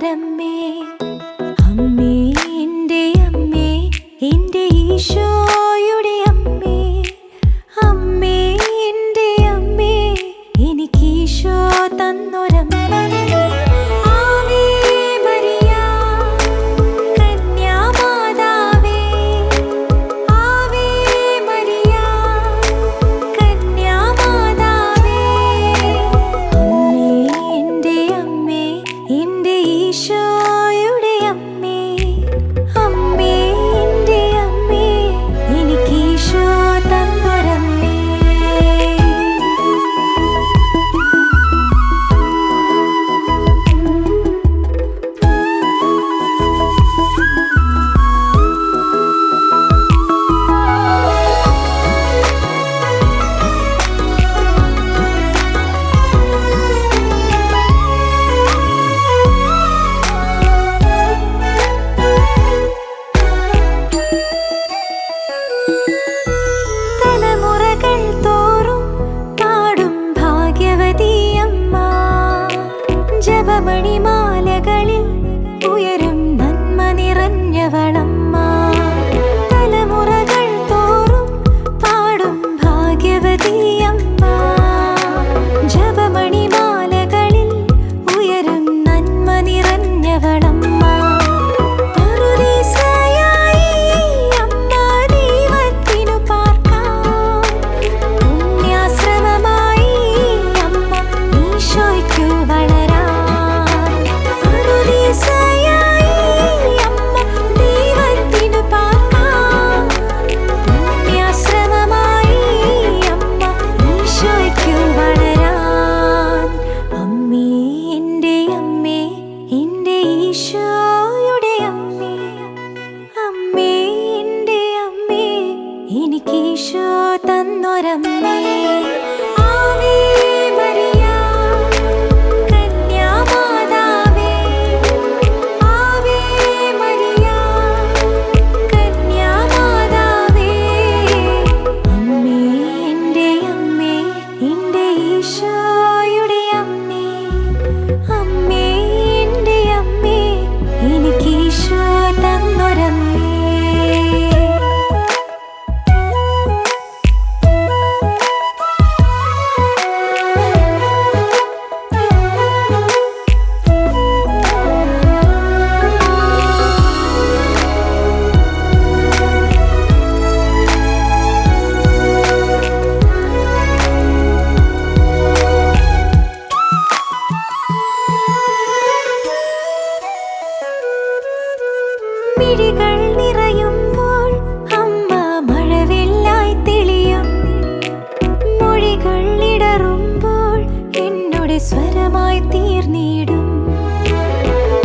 തന്നൊരമ്മേ, അമ്മേ എൻ്റെ അമ്മേ, എൻ്റെ ഈശോയുടെ അമ്മേ, അമ്മേ എൻ്റെ അമ്മേ, എനിക്ക് ഈശോ തന്നൊരമ്മേ. ആവേ മരിയ കന്യാമാതാവേ, ആവേ മരിയ കന്യാമാതാവേ, അമ്മേ എൻ്റെ അമ്മേ, എൻ്റെ ഈശോയുടെ അമ്മേ, അമ്മേ എൻ്റെ അമ്മേ, എനിക്ക് ഈശോ തന്നൊരമ്മേ. തലമുറകൾ തോറും പാടും ഭാഗ്യവതിയമ്മ, ജപമണിമാലകളിൽ ഉയരും നന്മ നിറഞ്ഞവളമ്മ. തലമുറകൾ തോറും പാടും ഭാഗ്യവതിയമ്മ, ജപമണിമാലകളിൽ ഉയരും നന്മ നിറഞ്ഞവളമ്മ. ഈശോയുടെ അമ്മേ, അമ്മേ എൻ്റെ അമ്മേ, എനിക്ക് ഈശോ തന്നൊരമ്മേ. ആവേ മരിയ കന്യാമാതാവേ, ആവേ മരിയ കന്യാമാതാവേ, അമ്മേ എൻ്റെ അമ്മേ, എൻ്റെ ഈശോയുടെ അമ്മേ, അമ്മേ എൻ്റെ അമ്മേ, എനിക്ക് ഈശോ തന്നൊരമ്മേ. മിഴികൾ നിറയുമ്പോൾ അമ്മ മഴവില്ലായി തെളിയും, മൊഴികൾ ഇടറുമ്പോൾ എന്നോട് സ്വരമായി തീർന്നിടും.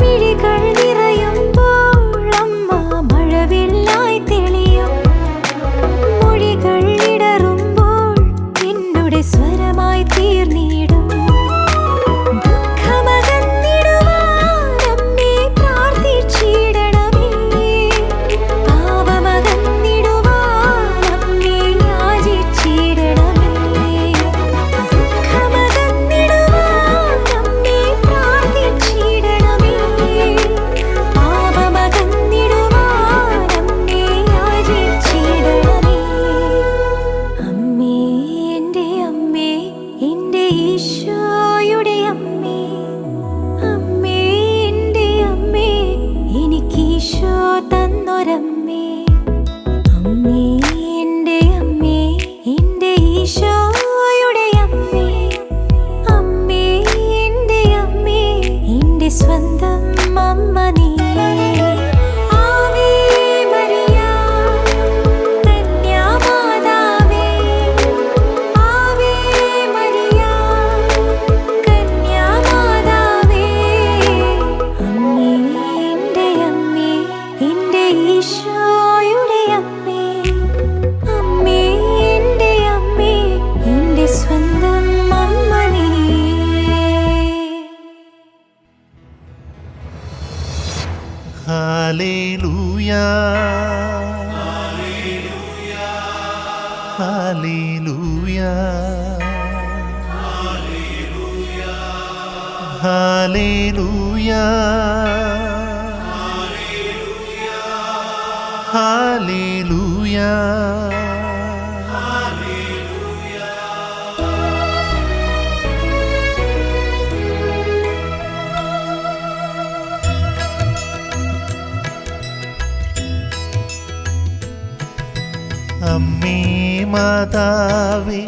മിഴികൾ നിറയുമ്പോൾ അമ്മ മഴവില്ലായി തെളിയും, മൊഴികൾ ഇടറുമ്പോൾ എന്നോട് സ്വരമായി തീർന്നിടും. ഈശോയുടെ അമ്മേ, അമ്മേ എൻ്റെ അമ്മേ, എനിക്ക് ഈശോ തന്നൊരമ്മേ. അമ്മേ എൻ്റെ അമ്മേ, എൻ്റെ ഈശോയുടെ അമ്മേ, അമ്മേ എൻ്റെ അമ്മേ, എൻ്റെ സ്വന്തം അമ്മ നീ. ഈശോയുടെ അമ്മേ, അമ്മേ എൻ്റെ അമ്മേ, എൻ്റെ സ്വന്തം അമ്മ നീ. ഹല്ലേലൂയ, ഹല്ലേലൂയ, ഹല്ലേലൂയാ ഹല്ലേലൂയാ അമ്മേ മാതാവേ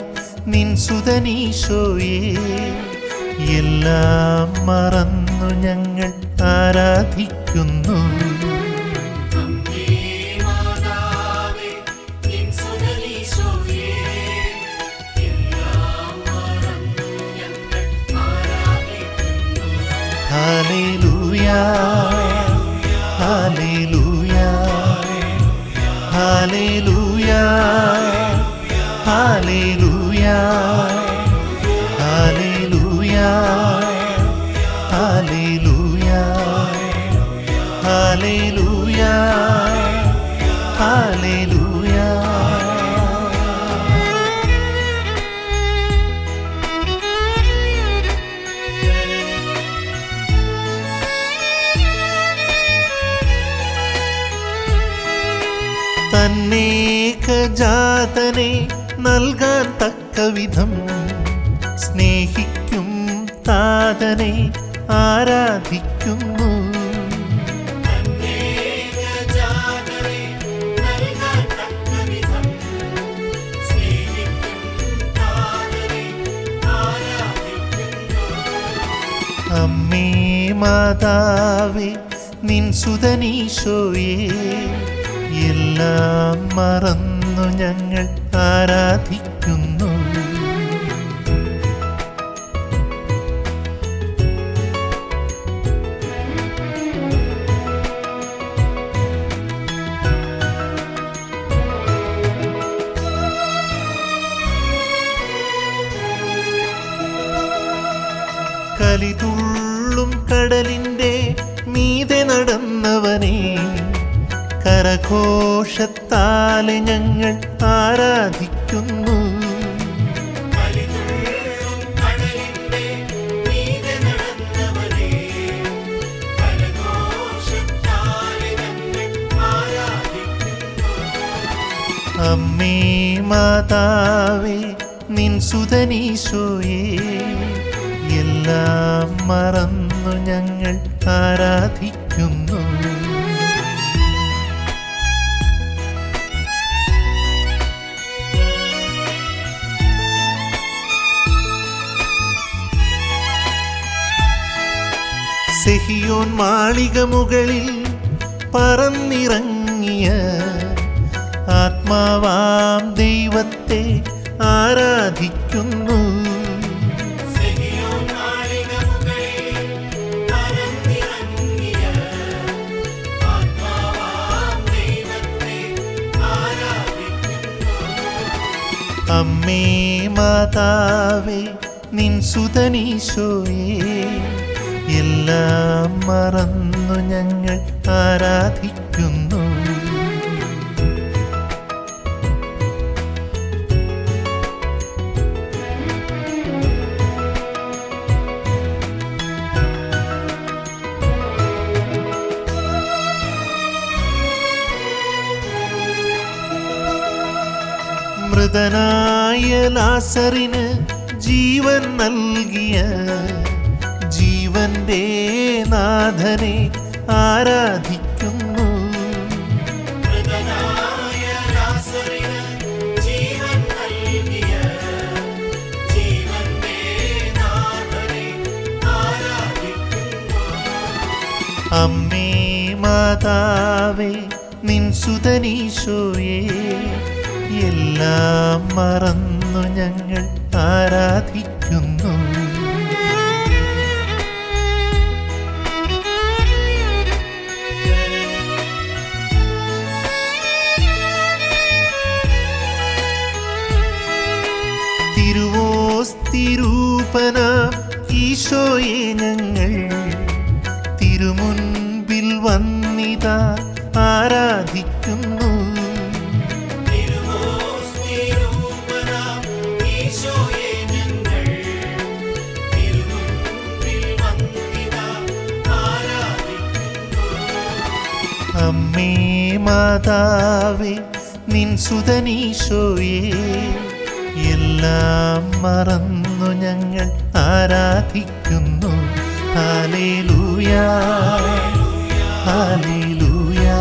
നിൻ സുതനീശോയേ എല്ലാം മറന്നു ഞങ്ങൾ ആരാധിക്കുന്നു. ഹല്ലേലൂയാ ഹല്ലേലൂയാ ഹല്ലേലൂയാ ഹല്ലേലൂയാ ഹല്ലേലൂയാ ഹല്ലേലൂയാ ഹല്ലേലൂയാ ഹല്ലേലൂയാ. തന്നേകജാതനെ നൽകാൻ തക്കവിധം സ്നേഹിക്കും താതനെ ആരാധിക്കുന്നു. അമ്മേ മാതാവേ നിൻ സുതനീശോയേ എല്ലാം മറന്നു ഞങ്ങൾ ആരാധിക്കുന്നു. കലിതുള്ളും കടലിൻ്റെ മീതെ നടന്നവനെ കരഘോഷത്താലെ ഞങ്ങൾ ആരാധിക്കുന്നു. അമ്മേ മാതാവേ നിൻ സുതനീശോയേ എല്ലാം മറന്നു ഞങ്ങൾ ആരാധിക്കുന്നു. സെഹിയോൻ മാളിക മുകളിൽ പറന്നിറങ്ങിയ ആത്മാവാം ദൈവത്തെ ആരാധിക്കുന്നു. അമ്മേ മാതാവേ നിൻ സുതനീശോയേ എല്ലാം മറന്നു ഞങ്ങൾ ആരാധിക്കുന്നു. മൃതനായ ലാസറിന് ജീവൻ നൽകിയ ജീവന്റെ നാഥനെ ആരാധിക്കുന്നു. അമ്മേ മാതാവേ നിൻ സുതനീശോയേ എല്ലാം മറന്നു ഞങ്ങൾ ആരാധിക്കുന്നു. തിരുവോസ്തിരൂപന ഈശോയെ ഞങ്ങൾ തിരുമുൻപിൽ വന്നിതാ ആരാധിക്കുന്നു. അമ്മേ മാതാവേ നിൻ സുതനീശോയെ എല്ലാം മറന്നു ഞങ്ങൾ ആരാധിക്കുന്നു. ഹല്ലേലൂയാ ഹല്ലേലൂയാ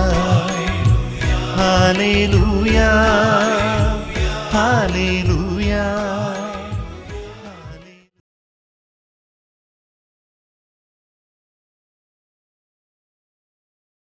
ഹല്ലേലൂയാ ഹല്ലേലൂയാ.